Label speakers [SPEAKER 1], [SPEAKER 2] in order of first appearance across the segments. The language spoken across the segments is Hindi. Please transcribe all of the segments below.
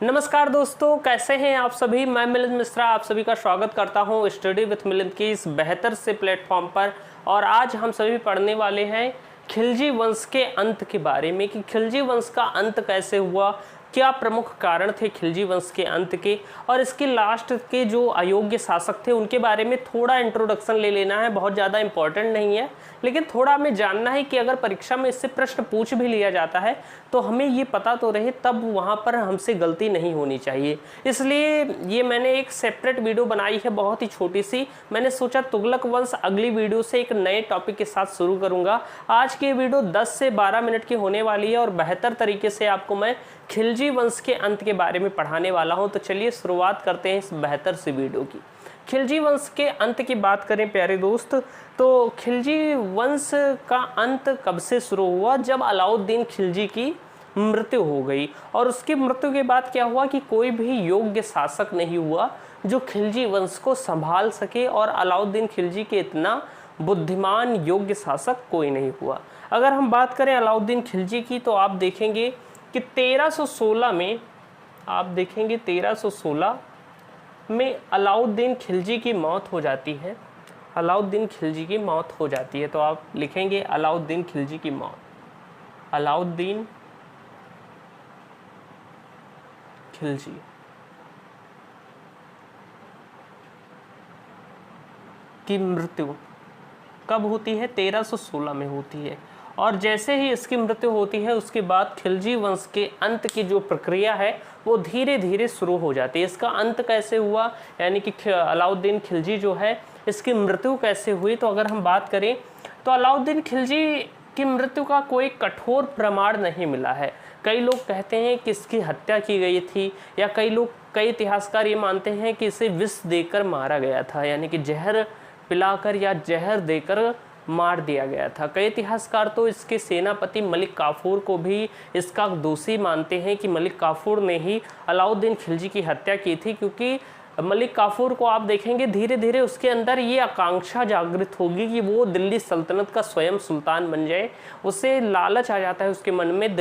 [SPEAKER 1] नमस्कार दोस्तों, कैसे हैं आप सभी। मैं मिलिंद मिश्रा आप सभी का स्वागत करता हूं स्टडी विथ मिलिंद की इस बेहतर से प्लेटफॉर्म पर। और आज हम सभी पढ़ने वाले हैं खिलजी वंश के अंत के बारे में कि खिलजी वंश का अंत कैसे हुआ, क्या प्रमुख कारण थे खिलजी वंश के अंत के, और इसके लास्ट के जो अयोग्य शासक थे उनके बारे में थोड़ा इंट्रोडक्शन ले लेना है। बहुत ज़्यादा इंपॉर्टेंट नहीं है, लेकिन थोड़ा हमें जानना है कि अगर परीक्षा में इससे प्रश्न पूछ भी लिया जाता है तो हमें ये पता तो रहे, तब वहाँ पर हमसे गलती नहीं होनी चाहिए। इसलिए ये मैंने एक सेपरेट वीडियो बनाई है, बहुत ही छोटी सी। मैंने सोचा तुगलक वंश अगली वीडियो से एक नए टॉपिक के साथ शुरू करूँगा। आज की वीडियो 10 से 12 मिनट की होने वाली है और बेहतर तरीके से आपको मैं खिलजी वंश के अंत के बारे में पढ़ाने वाला हूं। तो चलिए शुरुआत करते हैं इस बेहतर सी वीडियो की। खिलजी वंश के अंत की बात करें प्यारे दोस्त, तो खिलजी वंश का अंत कब से शुरू हुआ? जब अलाउद्दीन खिलजी की मृत्यु हो गई। और उसकी मृत्यु के बाद क्या हुआ कि कोई भी योग्य शासक नहीं हुआ जो खिलजी वंश को संभाल सके, और अलाउद्दीन खिलजी के इतना बुद्धिमान योग्य शासक कोई नहीं हुआ। अगर हम बात करें अलाउद्दीन खिलजी की तो आप देखेंगे कि 1316 में, आप देखेंगे 1316 में अलाउद्दीन खिलजी की मौत हो जाती है। अलाउद्दीन खिलजी की मौत हो जाती है, तो आप लिखेंगे अलाउद्दीन खिलजी की मौत। अलाउद्दीन खिलजी की मृत्यु कब होती है? 1316 में होती है। और जैसे ही इसकी मृत्यु होती है उसके बाद खिलजी वंश के अंत की जो प्रक्रिया है वो धीरे धीरे शुरू हो जाती है। इसका अंत कैसे हुआ, यानी कि अलाउद्दीन खिलजी जो है इसकी मृत्यु कैसे हुई, तो अगर हम बात करें तो अलाउद्दीन खिलजी की मृत्यु का कोई कठोर प्रमाण नहीं मिला है। कई लोग कहते हैं कि इसकी हत्या की गई थी, या कई इतिहासकार ये मानते हैं कि इसे विष देकर मारा गया था, यानी कि जहर पिलाकर या जहर देकर मार दिया गया था। कई इतिहासकार तो इसके सेनापति मलिक काफूर को भी इसका दोषी मानते हैं कि मलिक काफूर ने ही अलाउद्दीन खिलजी की हत्या की थी, क्योंकि मलिक काफूर को आप देखेंगे धीरे धीरे उसके अंदर ये आकांक्षा जागृत होगी कि वो दिल्ली सल्तनत का स्वयं सुल्तान बन जाए। उसे लालच आ जाता है उसके मन में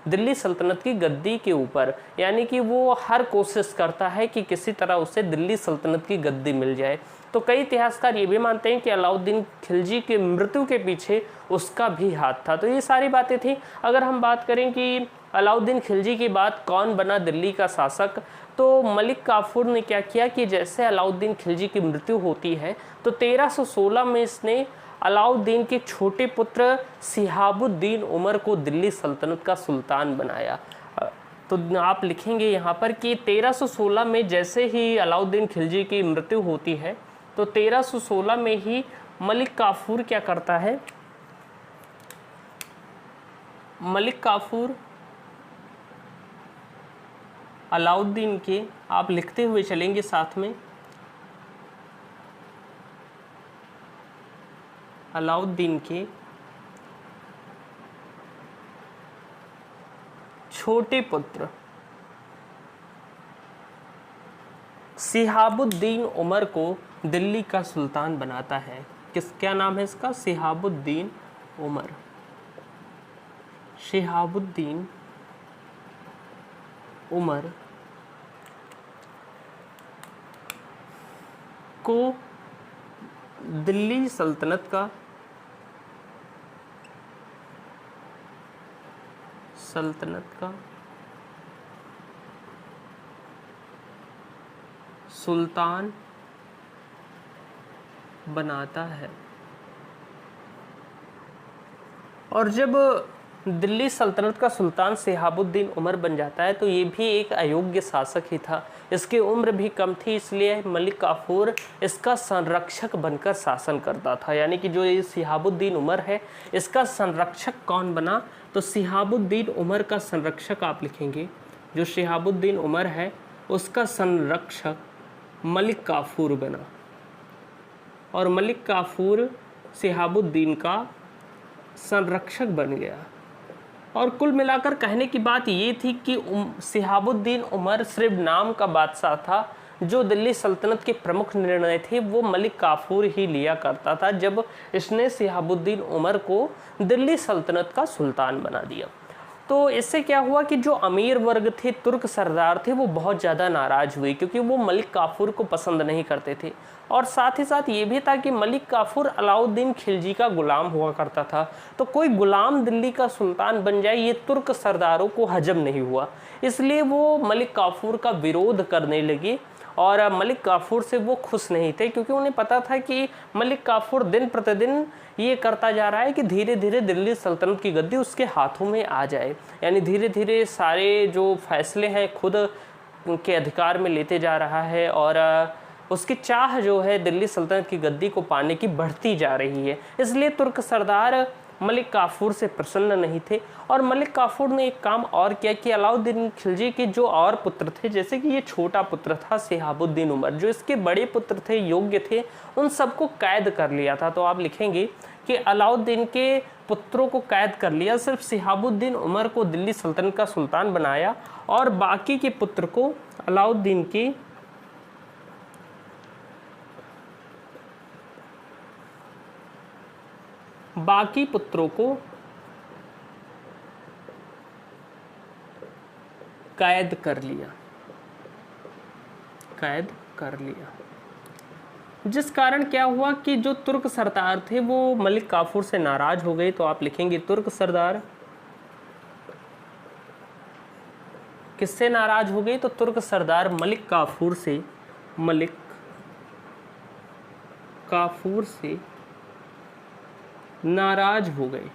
[SPEAKER 1] दिल्ली सल्तनत की गद्दी के ऊपर, यानी कि वो हर कोशिश करता है कि किसी तरह उसे दिल्ली सल्तनत की गद्दी मिल जाए। तो कई इतिहासकार ये भी मानते हैं कि अलाउद्दीन खिलजी की मृत्यु के पीछे उसका भी हाथ था। तो ये सारी बातें थी। अगर हम बात करें कि अलाउद्दीन खिलजी के बाद कौन बना दिल्ली का शासक, तो मलिक काफूर ने क्या किया कि जैसे अलाउद्दीन खिलजी की मृत्यु होती है तो 1316 में इसने अलाउद्दीन के छोटे पुत्र शिहाबुद्दीन उमर को दिल्ली सल्तनत का सुल्तान बनाया। तो आप लिखेंगे यहाँ पर कि 1316 में जैसे ही अलाउद्दीन खिलजी की मृत्यु होती है तो 1316 में ही मलिक काफूर क्या करता है? मलिक काफूर अलाउद्दीन के, आप लिखते हुए चलेंगे साथ में, अलाउद्दीन के छोटे पुत्र शिहाबुद्दीन उमर को दिल्ली का सुल्तान बनाता है। क्या नाम है इसका? शिहाबुद्दीन उमर। शिहाबुद्दीन उमर को दिल्ली सल्तनत का सुल्तान बनाता है। और जब दिल्ली सल्तनत का सुल्तान शिहाबुद्दीन उमर बन जाता है तो ये भी एक अयोग्य शासक ही था। इसकी उम्र भी कम थी, इसलिए मलिक काफूर इसका संरक्षक बनकर शासन करता था। यानी कि जो ये शिहाबुद्दीन उमर है इसका संरक्षक कौन बना? तो शिहाबुद्दीन उमर का संरक्षक आप लिखेंगे, जो शिहाबुद्दीन उमर है उसका संरक्षक मलिक काफूर बना। और मलिक काफूर शिहाबुद्दीन का संरक्षक बन गया। और कुल मिलाकर कहने की बात ये थी कि शिहाबुद्दीन उमर सिर्फ नाम का बादशाह था, जो दिल्ली सल्तनत के प्रमुख निर्णय थे वो मलिक काफूर ही लिया करता था, जब इसने शिहाबुद्दीन उमर को दिल्ली सल्तनत का सुल्तान बना दिया। तो इससे क्या हुआ कि जो अमीर वर्ग थे, तुर्क सरदार थे, वो बहुत ज़्यादा नाराज़ हुए क्योंकि वो मलिक काफूर को पसंद नहीं करते थे। और साथ ही साथ ये भी था कि मलिक काफूर अलाउद्दीन खिलजी का गुलाम हुआ करता था, तो कोई गुलाम दिल्ली का सुल्तान बन जाए ये तुर्क सरदारों को हजम नहीं हुआ। इसलिए वो मलिक काफूर का विरोध करने लगे और मलिक काफूर से वो खुश नहीं थे क्योंकि उन्हें पता था कि मलिक काफूर दिन प्रतिदिन ये करता जा रहा है कि धीरे धीरे दिल्ली सल्तनत की गद्दी उसके हाथों में आ जाए, यानी धीरे धीरे सारे जो फैसले हैं खुद के अधिकार में लेते जा रहा है और उसकी चाह जो है दिल्ली सल्तनत की गद्दी को पाने की बढ़ती जा रही है। इसलिए तुर्क सरदार मलिक काफूर से प्रसन्न नहीं थे और मलिक काफूर ने एक काम और किया कि अलाउद्दीन खिलजी के जो और पुत्र थे, जैसे कि ये छोटा पुत्र था सिहाबुद्दीन उमर, जो इसके बड़े पुत्र थे योग्य थे, उन सबको कैद कर लिया था। तो आप लिखेंगे कि अलाउद्दीन के पुत्रों को कैद कर लिया, सिर्फ सिहाबुद्दीन उमर को दिल्ली सल्तनत का सुल्तान बनाया और बाकी के पुत्र को अलाउद्दीन के बाकी पुत्रों को कैद कर लिया, कैद कर लिया। जिस कारण क्या हुआ कि जो तुर्क सरदार थे वो मलिक काफूर से नाराज हो गए। तो आप लिखेंगे तुर्क सरदार किससे नाराज हो गए? तो तुर्क सरदार मलिक काफूर से, मलिक काफूर से नाराज हो गए।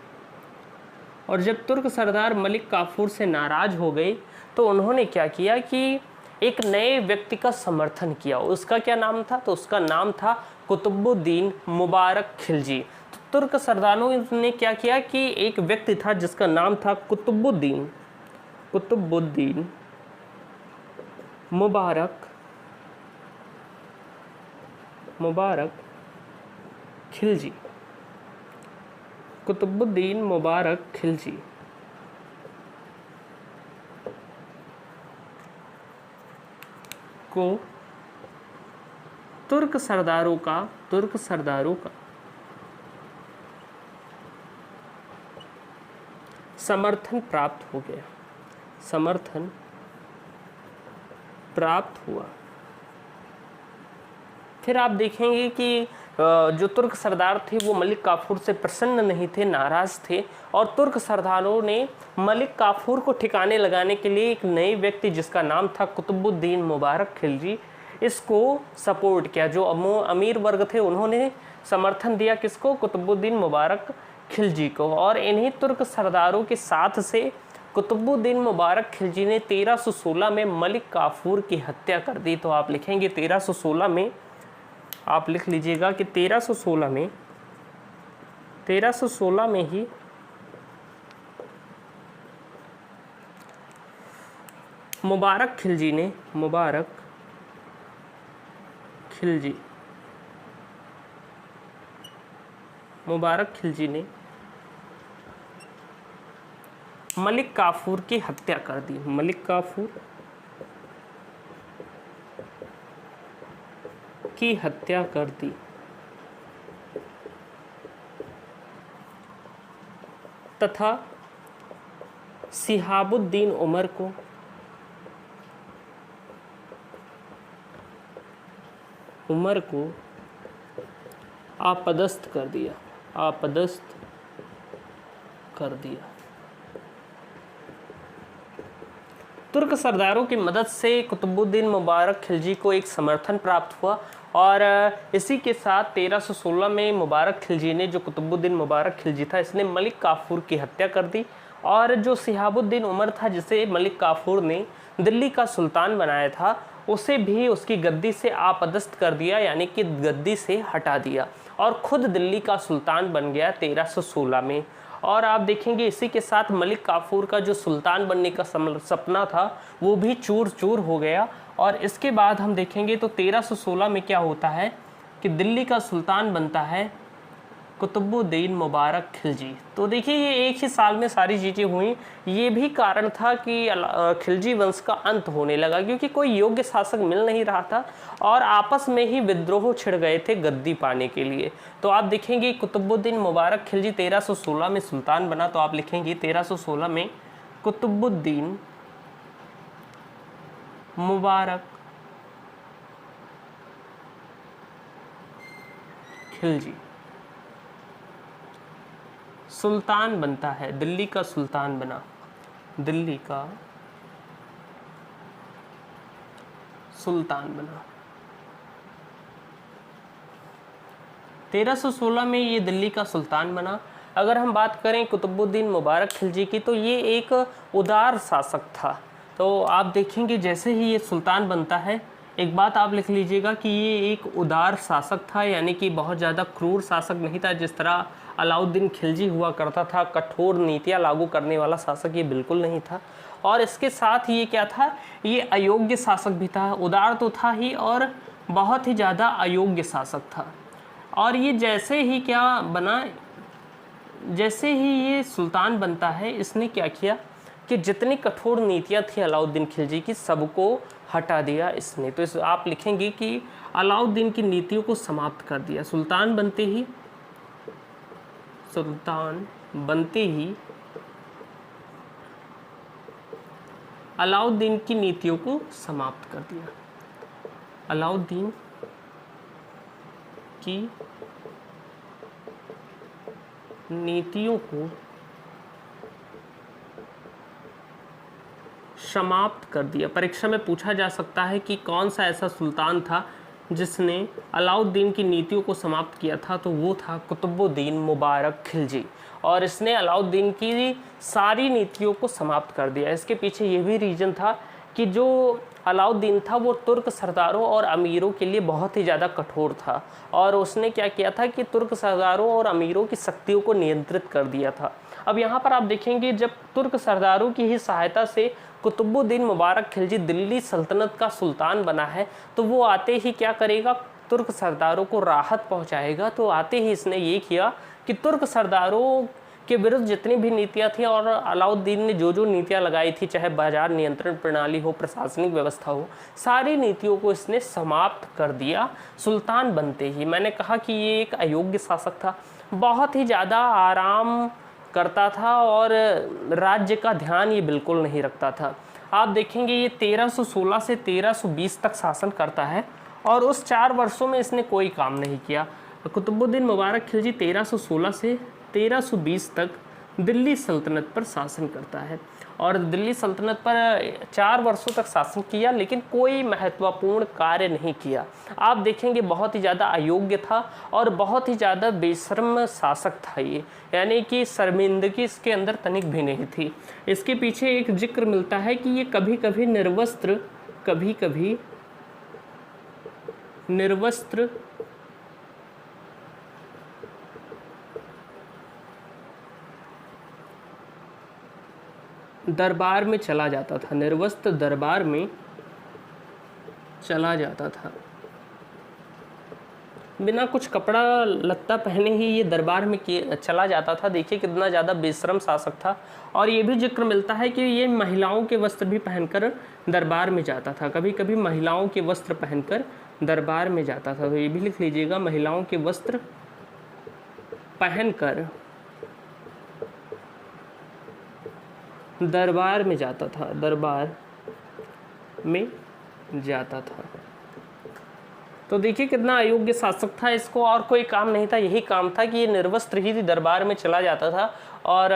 [SPEAKER 1] और जब तुर्क सरदार मलिक काफूर से नाराज हो गए तो उन्होंने क्या किया कि एक नए व्यक्ति का समर्थन किया। उसका क्या नाम था? तो उसका नाम था कुतुबुद्दीन मुबारक खिलजी। तो तुर्क सरदारों ने क्या किया कि एक व्यक्ति था जिसका नाम था कुतुबुद्दीन मुबारक खिलजी, कुतुबुद्दीन मुबारक खिलजी को तुर्क सरदारों का समर्थन प्राप्त हो गया, समर्थन प्राप्त हुआ। फिर आप देखेंगे कि जो तुर्क सरदार थे वो मलिक काफूर से प्रसन्न नहीं थे, नाराज थे और तुर्क सरदारों ने मलिक काफूर को ठिकाने लगाने के लिए एक नए व्यक्ति जिसका नाम था कुतुबुद्दीन मुबारक खिलजी, इसको सपोर्ट किया। जो अमीर वर्ग थे उन्होंने समर्थन दिया किसको? कुतुबुद्दीन मुबारक खिलजी को। और इन्हीं तुर्क सरदारों के साथ से कुतुबुद्दीन मुबारक खिलजी ने 1316 में मलिक काफूर की हत्या कर दी। तो आप लिखेंगे 1316 में, आप लिख लीजिएगा कि 1316 में ही मुबारक खिलजी ने मलिक काफूर की हत्या कर दी। मलिक काफूर की हत्या कर दी तथा सिहाबुद्दीन उमर को आपदस्थ कर दिया, आपदस्थ कर दिया। तुर्क सरदारों की मदद से कुतुबुद्दीन मुबारक खिलजी को एक समर्थन प्राप्त हुआ और इसी के साथ 1316 में मुबारक खिलजी ने, जो कुतुबुद्दीन मुबारक खिलजी था, इसने मलिक काफूर की हत्या कर दी और जो सिहाबुद्दीन उमर था जिसे मलिक काफूर ने दिल्ली का सुल्तान बनाया था, उसे भी उसकी गद्दी से आपदस्थ कर दिया, यानी कि गद्दी से हटा दिया और खुद दिल्ली का सुल्तान बन गया 1316 में। और आप देखेंगे इसी के साथ मलिक काफूर का जो सुल्तान बनने का सपना था वो भी चूर चूर हो गया। और इसके बाद हम देखेंगे तो 1316 में क्या होता है कि दिल्ली का सुल्तान बनता है कुतुबुद्दीन मुबारक खिलजी। तो देखिए ये एक ही साल में सारी चीज़ें हुई। ये भी कारण था कि खिलजी वंश का अंत होने लगा क्योंकि कोई योग्य शासक मिल नहीं रहा था और आपस में ही विद्रोह छिड़ गए थे गद्दी पाने के लिए। तो आप देखेंगे कुतुबुद्दीन मुबारक खिलजी 1316 में सुल्तान बना। तो आप लिखेंगे 1316 में कुतुबुद्दीन मुबारक खिलजी सुल्तान बनता है, दिल्ली का सुल्तान बना, दिल्ली का सुल्तान बना। 1316 में ये दिल्ली का सुल्तान बना। अगर हम बात करें कुतुबुद्दीन मुबारक खिलजी की, तो ये एक उदार शासक था। तो आप देखेंगे जैसे ही ये सुल्तान बनता है, एक बात आप लिख लीजिएगा कि ये एक उदार शासक था, यानी कि बहुत ज़्यादा क्रूर शासक नहीं था जिस तरह अलाउद्दीन खिलजी हुआ करता था। कठोर नीतियाँ लागू करने वाला शासक ये बिल्कुल नहीं था। और इसके साथ ये क्या था, ये अयोग्य शासक भी था। उदार तो था ही और बहुत ही ज़्यादा अयोग्य शासक था। और ये जैसे ही क्या बना, जैसे ही ये सुल्तान बनता है, इसने क्या किया कि जितनी कठोर नीतियाँ थी अलाउद्दीन खिलजी की, सबको हटा दिया इसने। तो इस आप लिखेंगे कि अलाउद्दीन की नीतियों को समाप्त कर दिया। सुल्तान बनते ही अलाउद्दीन की नीतियों को समाप्त कर दिया। अलाउद्दीन की नीतियों को समाप्त कर दिया। परीक्षा में पूछा जा सकता है कि कौन सा ऐसा सुल्तान था जिसने अलाउद्दीन की नीतियों को समाप्त किया था, तो वो था कुतुबुद्दीन मुबारक खिलजी। और इसने अलाउद्दीन की सारी नीतियों को समाप्त कर दिया। इसके पीछे ये भी रीज़न था कि जो अलाउद्दीन था वो तुर्क सरदारों और अमीरों के लिए बहुत ही ज़्यादा कठोर था। और उसने क्या किया था कि तुर्क सरदारों और अमीरों की शक्तियों को नियंत्रित कर दिया था। अब यहाँ पर आप देखेंगे जब तुर्क सरदारों की ही सहायता से कुतुबुद्दीन मुबारक खिलजी दिल्ली सल्तनत का सुल्तान बना है, तो वो आते ही क्या करेगा, तुर्क सरदारों को राहत पहुँचाएगा। तो आते ही इसने ये किया कि तुर्क सरदारों के विरुद्ध जितनी भी नीतियाँ थी और अलाउद्दीन ने जो जो नीतियाँ लगाई थी, चाहे बाजार नियंत्रण प्रणाली हो, प्रशासनिक व्यवस्था हो, सारी नीतियों को इसने समाप्त कर दिया सुल्तान बनते ही। मैंने कहा कि ये एक अयोग्य शासक था, बहुत ही ज़्यादा आराम करता था और राज्य का ध्यान ये बिल्कुल नहीं रखता था। आप देखेंगे ये 1316 से 1320 तक शासन करता है और उस 4 वर्षों में इसने कोई काम नहीं किया। कुतुबुद्दीन मुबारक खिलजी 1316 से 1320 तक दिल्ली सल्तनत पर शासन करता है और दिल्ली सल्तनत पर 4 वर्षों तक शासन किया, लेकिन कोई महत्वपूर्ण कार्य नहीं किया। आप देखेंगे बहुत ही ज़्यादा अयोग्य था और बहुत ही ज़्यादा बेशर्म शासक था ये, यानी कि शर्मिंदगी इसके अंदर तनिक भी नहीं थी। इसके पीछे एक जिक्र मिलता है कि ये कभी कभी निर्वस्त्र दरबार में चला जाता था, निर्वस्त्र दरबार में चला जाता था। बिना कुछ कपड़ा लत्ता पहने ही ये दरबार में चला जाता था। देखिए कितना ज़्यादा बेशर्म शासक था। और ये भी जिक्र मिलता है कि ये महिलाओं के वस्त्र भी पहनकर दरबार में जाता था, कभी कभी महिलाओं के वस्त्र पहनकर दरबार में जाता था। तो ये भी लिख लीजिएगा, महिलाओं के वस्त्र पहनकर दरबार में जाता था, दरबार में जाता था। तो देखिए कितना अयोग्य शासक था, इसको और कोई काम नहीं था, यही काम था कि ये निर्वस्त्र ही दरबार में चला जाता था और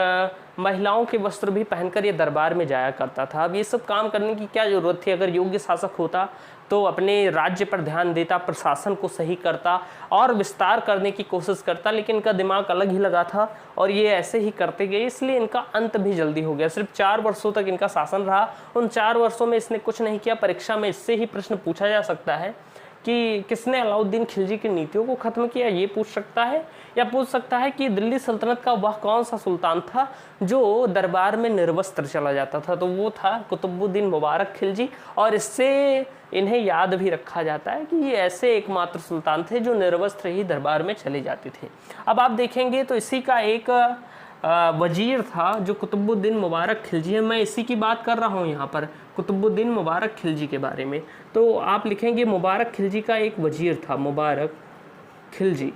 [SPEAKER 1] महिलाओं के वस्त्र भी पहनकर ये दरबार में जाया करता था। अब ये सब काम करने की क्या ज़रूरत थी? अगर योग्य शासक होता तो अपने राज्य पर ध्यान देता, प्रशासन को सही करता और विस्तार करने की कोशिश करता, लेकिन इनका दिमाग अलग ही लगा था और ये ऐसे ही करते गए, इसलिए इनका अंत भी जल्दी हो गया। सिर्फ 4 वर्षों तक इनका शासन रहा, उन 4 वर्षों में इसने कुछ नहीं किया। परीक्षा में इससे ही प्रश्न पूछा जा सकता है कि किसने अलाउद्दीन खिलजी की नीतियों को ख़त्म किया, ये पूछ सकता है, या पूछ सकता है कि दिल्ली सल्तनत का वह कौन सा सुल्तान था जो दरबार में निर्वस्त्र चला जाता था। तो वो था कुतुबुद्दीन मुबारक खिलजी। और इससे इन्हें याद भी रखा जाता है कि ये ऐसे एकमात्र सुल्तान थे जो निर्वस्त्र ही दरबार में चले जाते थे। अब आप देखेंगे तो इसी का एक वजीर था जो कुतुबुद्दीन मुबारक खिलजी है। मैं इसी की बात कर रहा हूँ यहाँ पर, कुतुबुद्दीन मुबारक खिलजी के बारे में। तो आप लिखेंगे मुबारक खिलजी का एक वजीर था, मुबारक खिलजी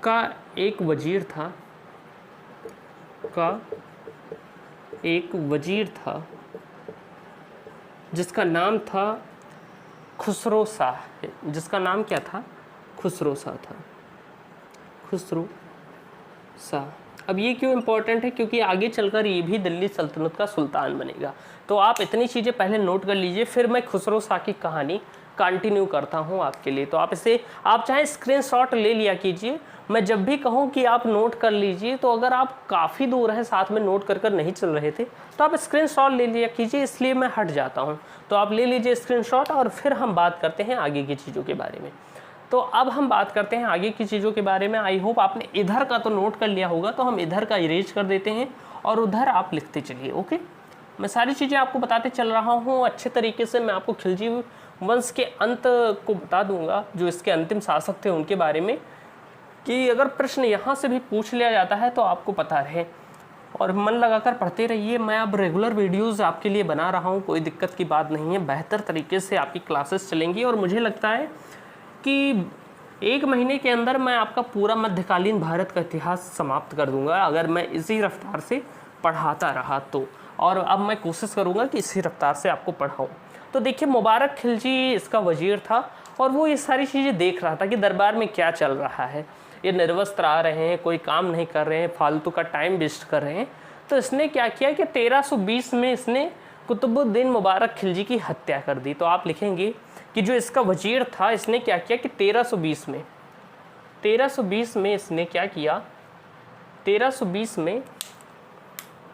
[SPEAKER 1] का एक वजीर था का एक वजीर था जिसका नाम था खुसरो शाह। जिसका नाम क्या था? खुसरो शाह था, खुसरो शाह। अब ये क्यों इम्पोर्टेंट है? क्योंकि आगे चलकर ये भी दिल्ली सल्तनत का सुल्तान बनेगा। तो आप इतनी चीज़ें पहले नोट कर लीजिए, फिर मैं खुसरो शाह की कहानी कंटिन्यू करता हूँ आपके लिए। तो आप इसे, आप चाहे स्क्रीनशॉट ले लिया कीजिए, मैं जब भी कहूँ कि आप नोट कर लीजिए, तो अगर आप काफ़ी दूर हैं, साथ में नोट कर नहीं चल रहे थे, तो आप स्क्रीनशॉट ले लिया कीजिए, इसलिए मैं हट जाता हूँ। तो आप ले लीजिए स्क्रीनशॉट और फिर हम बात करते हैं आगे की चीज़ों के बारे में। तो अब हम बात करते हैं आगे की चीज़ों के बारे में। आई होप आपने इधर का तो नोट कर लिया होगा, तो हम इधर का इरेज कर देते हैं और उधर आप लिखते चलिए। ओके, मैं सारी चीज़ें आपको बताते चल रहा हूँ अच्छे तरीके से। मैं आपको खिलजी वंश के अंत को बता दूंगा, जो इसके अंतिम शासक थे उनके बारे में, कि अगर प्रश्न यहाँ से भी पूछ लिया जाता है तो आपको पता रहे। और मन लगाकर पढ़ते रहिए। मैं अब रेगुलर वीडियोस आपके लिए बना रहा हूँ, कोई दिक्कत की बात नहीं है। बेहतर तरीके से आपकी क्लासेस चलेंगी और मुझे लगता है कि 1 महीने के अंदर मैं आपका पूरा मध्यकालीन भारत का इतिहास समाप्त कर दूंगा, अगर मैं इसी रफ्तार से पढ़ाता रहा तो। और अब मैं कोशिश करूंगा कि इसी रफ्तार से आपको पढ़ाऊँ। तो देखिए, मुबारक खिलजी इसका वजीर था और वो ये सारी चीज़ें देख रहा था कि दरबार में क्या चल रहा है। ये निर्वस्त्र आ रहे हैं, कोई काम नहीं कर रहे हैं, फालतू का टाइम वेस्ट कर रहे हैं। तो इसने क्या किया कि 1320 में इसने कुतुबुद्दीन मुबारक खिलजी की हत्या कर दी। तो आप लिखेंगे कि जो इसका वजीर था, इसने क्या किया कि 1320 में इसने क्या किया, 1320 में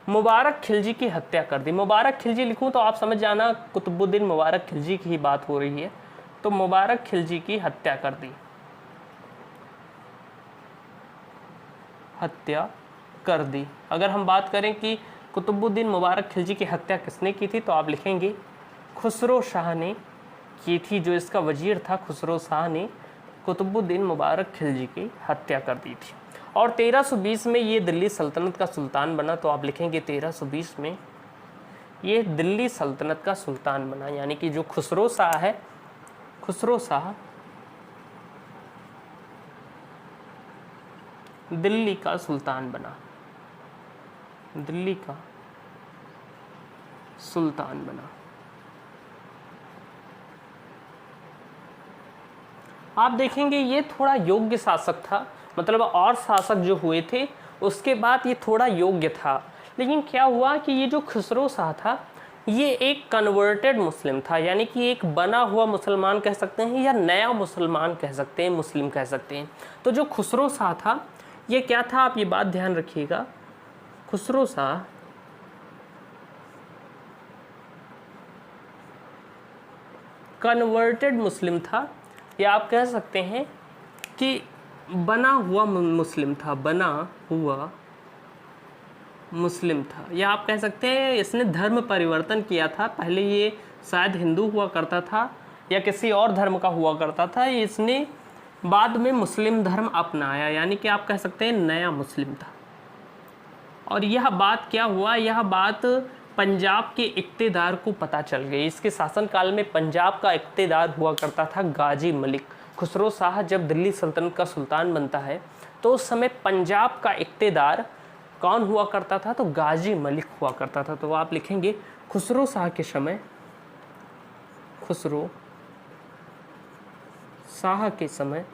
[SPEAKER 1] मुबारक खिलजी की हत्या कर दी। मुबारक खिलजी लिखूं तो आप समझ जाना कुतुबुद्दीन मुबारक खिलजी की ही बात हो रही है। तो मुबारक खिलजी की हत्या कर दी, हत्या कर दी। अगर हम बात करें कि कुतुबुद्दीन मुबारक खिलजी की हत्या किसने की थी, तो आप लिखेंगे खुसरो शाह ने की थी। जो इसका वजीर था खुसरो शाह ने कुतुबुद्दीन मुबारक खिलजी की हत्या कर दी थी। और 1320 में ये दिल्ली सल्तनत का सुल्तान बना। तो आप लिखेंगे 1320 में ये दिल्ली सल्तनत का सुल्तान बना, यानी कि जो खुसरो शाह है, खुसरो शाह दिल्ली का सुल्तान बना, दिल्ली का सुल्तान बना। आप देखेंगे ये थोड़ा योग्य शासक था, मतलब और शासक जो हुए थे उसके बाद ये थोड़ा योग्य था। लेकिन क्या हुआ कि ये जो खुसरो शाह था, ये एक कन्वर्टेड मुस्लिम था, यानी कि एक बना हुआ मुसलमान कह सकते हैं, या नया मुसलमान कह सकते हैं, मुस्लिम कह सकते हैं। तो जो खुसरो शाह था, ये क्या था, आप ये बात ध्यान रखिएगा, खुसरो शाह कन्वर्टेड मुस्लिम था, या आप कह सकते हैं कि बना हुआ मुस्लिम था, बना हुआ मुस्लिम था, या आप कह सकते हैं इसने धर्म परिवर्तन किया था। पहले ये शायद हिंदू हुआ करता था या किसी और धर्म का हुआ करता था, इसने बाद में मुस्लिम धर्म अपनाया, यानी कि आप कह सकते हैं नया मुस्लिम था। और यह बात क्या हुआ, यह बात पंजाब के इक्तेदार को पता चल गई। इसके शासनकाल में पंजाब का इक्तेदार हुआ करता था गाजी मलिक। खुसरो शाह जब दिल्ली सल्तनत का सुल्तान बनता है तो उस समय पंजाब का इक्तेदार कौन हुआ करता था, तो गाजी मलिक हुआ करता था। तो आप लिखेंगे खुसरो शाह के समय, खुसरो शाह के समय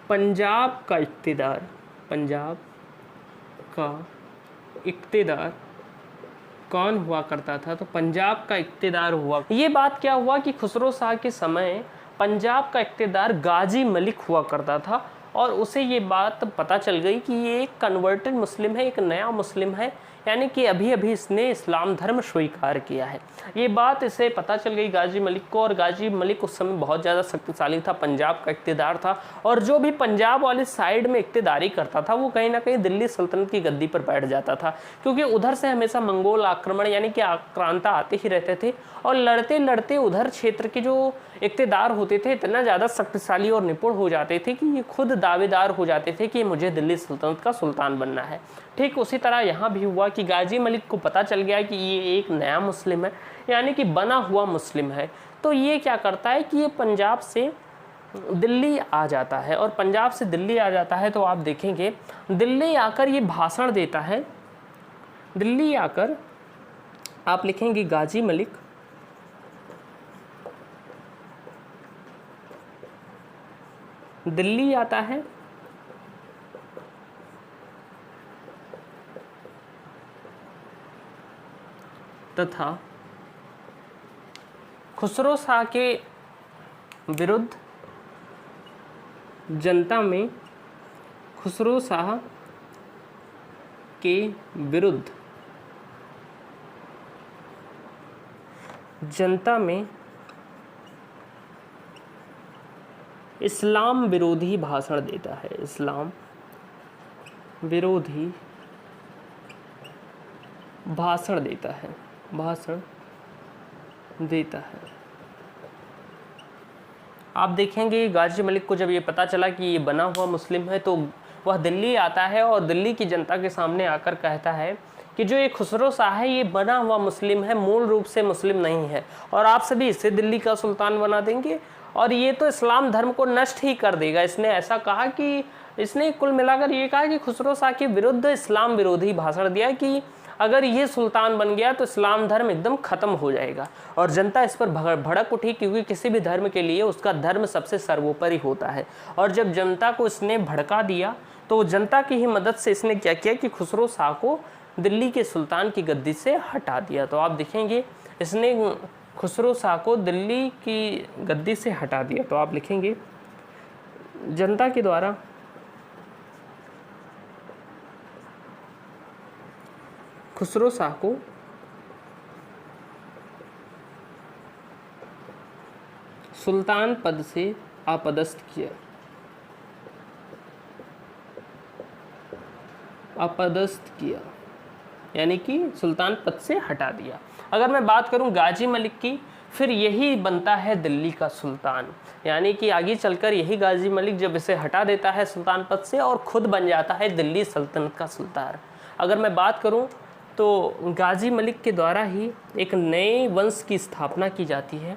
[SPEAKER 1] पंजाब का इक्तेदार, पंजाब का इक्तेदार कौन हुआ करता था, तो पंजाब का इक्तेदार हुआ। ये बात क्या हुआ कि खुसरो शाह के समय पंजाब का इक्तेदार गाजी मलिक हुआ करता था, और उसे ये बात पता चल गई कि ये एक कन्वर्टेड मुस्लिम है, एक नया मुस्लिम है, यानी कि अभी अभी इसने इस्लाम धर्म स्वीकार किया है। ये बात इसे पता चल गई गाजी मलिक को, और गाजी मलिक उस समय बहुत ज़्यादा शक्तिशाली था, पंजाब का इक्तेदार था, और जो भी पंजाब वाली साइड में इक्तेदारी करता था वो कहीं ना कहीं दिल्ली सल्तनत की गद्दी पर बैठ जाता था, क्योंकि उधर से हमेशा मंगोल आक्रमण यानी कि आक्रांता आते ही रहते थे, और लड़ते लड़ते उधर क्षेत्र के जो इक्तेदार होते थे इतना ज़्यादा शक्तिशाली और निपुण हो जाते थे कि ये खुद दावेदार हो जाते थे कि मुझे दिल्ली सल्तनत का सुल्तान बनना है। ठीक उसी तरह यहाँ भी हुआ कि गाजी मलिक को पता चल गया कि ये एक नया मुस्लिम है, यानी कि बना हुआ मुस्लिम है। तो ये क्या करता है कि ये पंजाब से दिल्ली आ जाता है और पंजाब से दिल्ली आ जाता है, तो आप देखेंगे दिल्ली आकर ये भाषण देता है। दिल्ली आकर आप लिखेंगे गाजी मलिक दिल्ली आता है तथा खुसरो शाह के विरुद्ध जनता में खुसरो शाह के विरुद्ध जनता में इस्लाम विरोधी भाषण देता है। इस्लाम विरोधी भाषण देता है, भाषण देता है। आप देखेंगे गाजी मलिक को जब ये पता चला कि ये बना हुआ मुस्लिम है, तो वह दिल्ली आता है और दिल्ली की जनता के सामने आकर कहता है कि जो ये खुसरो शाह है ये बना हुआ मुस्लिम है, मूल रूप से मुस्लिम नहीं है, और आप सभी इसे दिल्ली का सुल्तान बना देंगे और ये तो इस्लाम धर्म को नष्ट ही कर देगा। इसने ऐसा कहा कि इसने कुल मिलाकर ये कहा कि खुसरो शाह के विरुद्ध इस्लाम विरोधी भाषण दिया कि अगर ये सुल्तान बन गया तो इस्लाम धर्म एकदम ख़त्म हो जाएगा। और जनता इस पर भड़क उठी, क्योंकि किसी भी धर्म के लिए उसका धर्म सबसे सर्वोपरि होता है। और जब जनता को इसने भड़का दिया तो जनता की ही मदद से इसने क्या किया कि खुसरो शाह को दिल्ली के सुल्तान की गद्दी से हटा दिया। तो आप देखेंगे इसने खुसरो शाह को दिल्ली की गद्दी से हटा दिया। तो आप लिखेंगे जनता के द्वारा खुसरो शाह को सुल्तान पद से अपदस्थ किया, अपदस्थ किया, यानी कि सुल्तान पद से हटा दिया। अगर मैं बात करूं गाजी मलिक की, फिर यही बनता है दिल्ली का सुल्तान, यानी कि आगे चलकर यही गाजी मलिक जब इसे हटा देता है सुल्तान पद से और खुद बन जाता है दिल्ली सल्तनत का सुल्तान। अगर मैं बात करूं तो गाजी मलिक के द्वारा ही एक नए वंश की स्थापना की जाती है।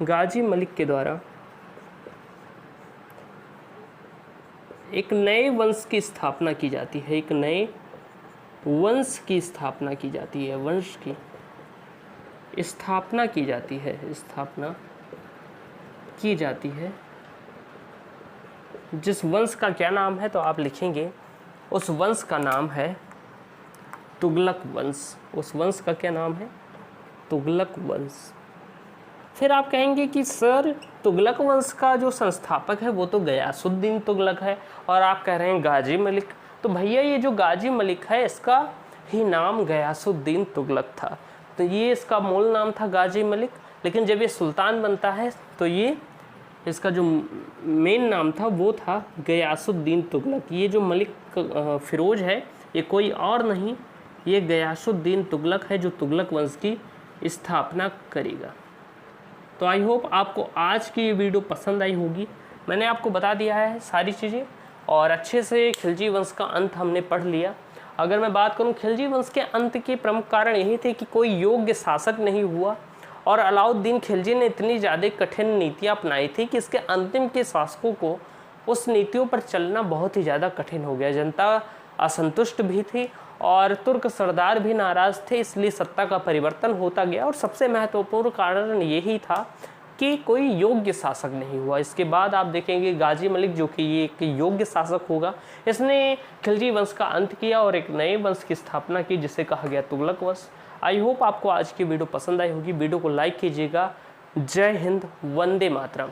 [SPEAKER 1] गाजी मलिक के द्वारा एक नए वंश की स्थापना की जाती है, एक नए वंश की स्थापना की जाती है, वंश की स्थापना की जाती है, स्थापना की जाती है। जिस वंश का क्या नाम है, तो आप लिखेंगे उस वंश का नाम है तुगलक वंश। उस वंश का क्या नाम है? तुगलक वंश। फिर आप कहेंगे कि सर तुगलक वंश का जो संस्थापक है वो तो गयासुद्दीन तुगलक है, और आप कह रहे हैं गाजी मलिक। तो भैया ये जो गाजी मलिक है इसका ही नाम गयासुद्दीन तुगलक था, तो ये इसका मूल नाम था गाजी मलिक। लेकिन जब ये सुल्तान बनता है तो ये इसका जो मेन नाम था वो था गयासुद्दीन तुगलक। ये जो मलिक फिरोज है ये कोई और नहीं, ये गयासुद्दीन तुगलक है जो तुगलक वंश की स्थापना करेगा। तो आई होप आपको आज की ये वीडियो पसंद आई होगी। मैंने आपको बता दिया है सारी चीज़ें और अच्छे से खिलजी वंश का अंत हमने पढ़ लिया। अगर मैं बात करूं खिलजी वंश के अंत के प्रमुख कारण यही थे कि कोई योग्य शासक नहीं हुआ और अलाउद्दीन खिलजी ने इतनी ज़्यादा कठिन नीतियां अपनाई थी कि इसके अंतिम के शासकों को उस नीतियों पर चलना बहुत ही ज़्यादा कठिन हो गया। जनता असंतुष्ट भी थी और तुर्क सरदार भी नाराज़ थे, इसलिए सत्ता का परिवर्तन होता गया। और सबसे महत्वपूर्ण कारण यही था कि कोई योग्य शासक नहीं हुआ। इसके बाद आप देखेंगे गाजी मलिक जो कि ये एक योग्य शासक होगा, इसने खिलजी वंश का अंत किया और एक नए वंश की स्थापना की जिसे कहा गया तुगलक वंश। आई होप आपको आज की वीडियो पसंद आई होगी। वीडियो को लाइक कीजिएगा। जय हिंद, वंदे मातरम।